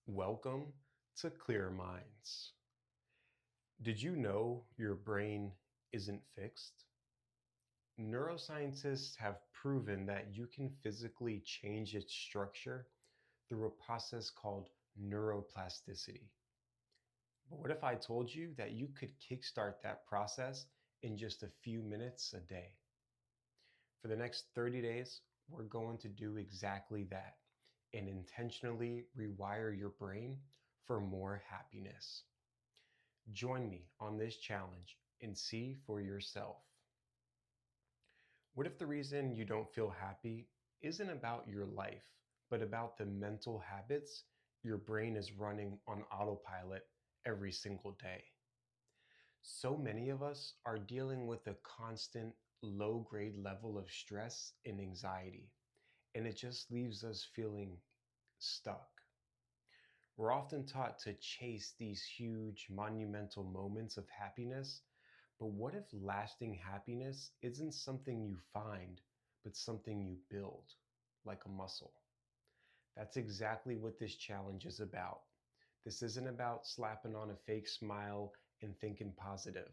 Welcome to Clear Minds. Did you know your brain isn't fixed? Neuroscientists have proven that you can physically change its structure through a process called neuroplasticity. But what if I told you that you could kickstart that process in just a few minutes a day? For the next 30 days, we're going to do exactly that and intentionally rewire your brain for more happiness. Join me on this challenge and see for yourself. What if the reason you don't feel happy isn't about your life, but about the mental habits your brain is running on autopilot every single day? So many of us are dealing with a constant low grade level of stress and anxiety, and it just leaves us feeling stuck. We're often taught to chase these huge, monumental moments of happiness, but what if lasting happiness isn't something you find, but something you build, like a muscle? That's exactly what this challenge is about. This isn't about slapping on a fake smile and thinking positive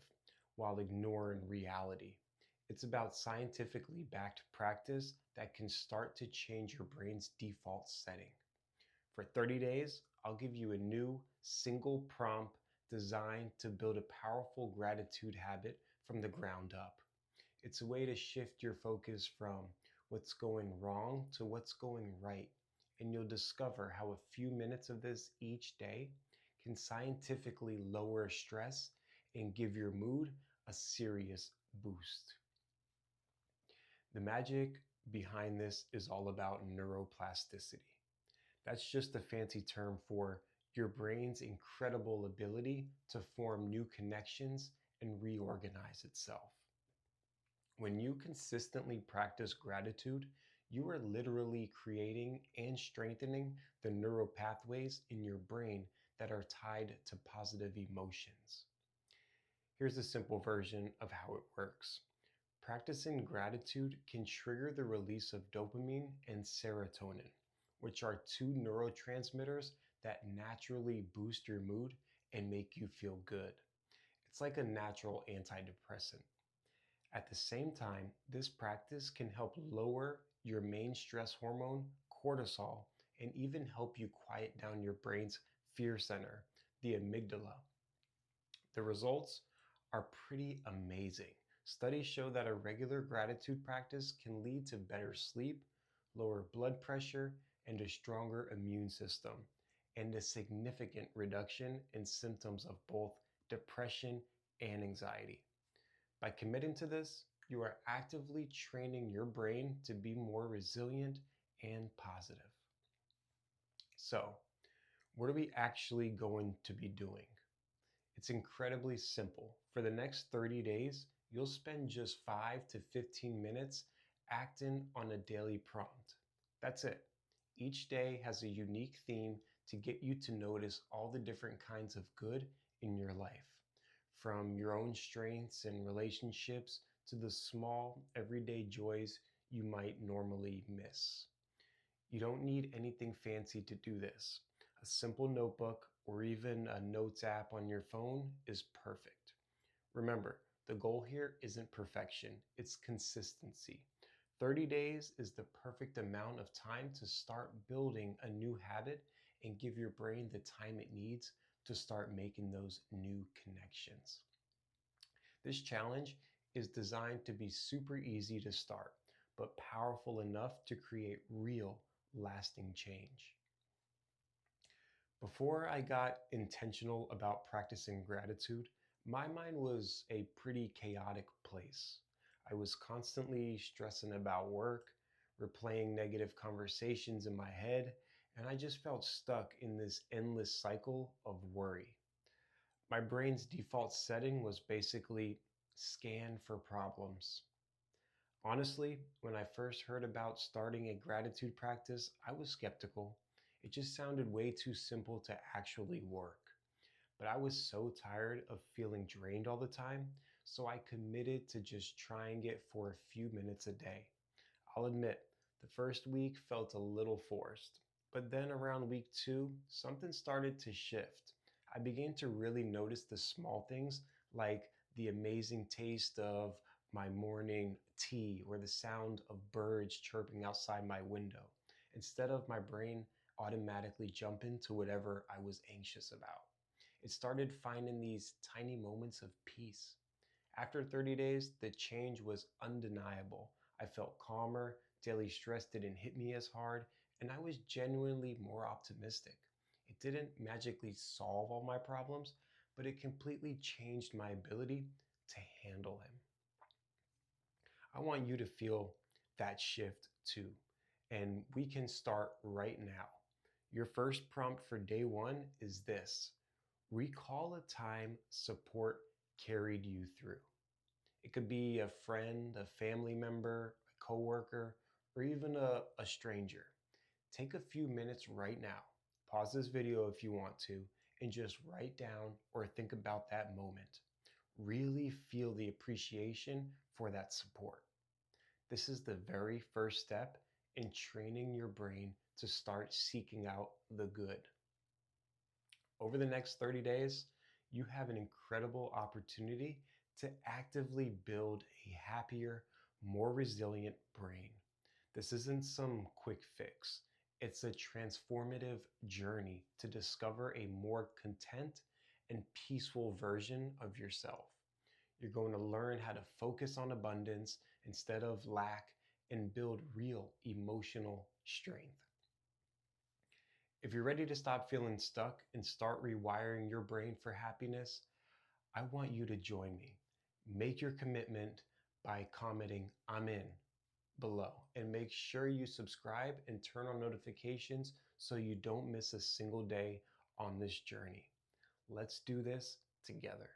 while ignoring reality. It's about scientifically backed practice that can start to change your brain's default setting. For 30 days, I'll give you a new single prompt designed to build a powerful gratitude habit from the ground up. It's a way to shift your focus from what's going wrong to what's going right. And you'll discover how a few minutes of this each day can scientifically lower stress and give your mood a serious boost. The magic behind this is all about neuroplasticity. That's just a fancy term for your brain's incredible ability to form new connections and reorganize itself. When you consistently practice gratitude, you are literally creating and strengthening the neural pathways in your brain that are tied to positive emotions. Here's a simple version of how it works. Practicing gratitude can trigger the release of dopamine and serotonin, which are two neurotransmitters that naturally boost your mood and make you feel good. It's like a natural antidepressant. At the same time, this practice can help lower your main stress hormone, cortisol, and even help you quiet down your brain's fear center, the amygdala. The results are pretty amazing. Studies show that a regular gratitude practice can lead to better sleep, lower blood pressure, and a stronger immune system, and a significant reduction in symptoms of both depression and anxiety. By committing to this, you are actively training your brain to be more resilient and positive. So, what are we actually going to be doing? It's incredibly simple. For the next 30 days, you'll spend just 5 to 15 minutes acting on a daily prompt. That's it. Each day has a unique theme to get you to notice all the different kinds of good in your life, from your own strengths and relationships to the small, everyday joys you might normally miss. You don't need anything fancy to do this. A simple notebook or even a notes app on your phone is perfect. Remember, the goal here isn't perfection, it's consistency. 30 days is the perfect amount of time to start building a new habit and give your brain the time it needs to start making those new connections. This challenge is designed to be super easy to start, but powerful enough to create real, lasting change. Before I got intentional about practicing gratitude, my mind was a pretty chaotic place. I was constantly stressing about work, replaying negative conversations in my head, and I just felt stuck in this endless cycle of worry. My brain's default setting was basically scan for problems. Honestly, when I first heard about starting a gratitude practice, I was skeptical. It just sounded way too simple to actually work. But I was so tired of feeling drained all the time, so I committed to just trying it for a few minutes a day. I'll admit, the first week felt a little forced, But then around week 2, something started to shift. I began to really notice the small things, like the amazing taste of my morning tea or the sound of birds chirping outside my window, instead of my brain automatically jumping to whatever I was anxious about. It started finding these tiny moments of peace. After 30 days, the change was undeniable. I felt calmer, daily stress didn't hit me as hard, and I was genuinely more optimistic. It didn't magically solve all my problems, but it completely changed my ability to handle them. I want you to feel that shift too, and we can start right now. Your first prompt for day 1 is this: recall a time support carried you through. It could be a friend, a family member, a coworker, or even a stranger. Take a few minutes right now. Pause this video if you want to, and just write down or think about that moment. Really feel the appreciation for that support. This is the very first step in training your brain to start seeking out the good. Over the next 30 days, you have an incredible opportunity to actively build a happier, more resilient brain. This isn't some quick fix. It's a transformative journey to discover a more content and peaceful version of yourself. You're going to learn how to focus on abundance instead of lack and build real emotional strength. If you're ready to stop feeling stuck and start rewiring your brain for happiness, I want you to join me. Make your commitment by commenting "I'm in" below, and make sure you subscribe and turn on notifications so you don't miss a single day on this journey. Let's do this together.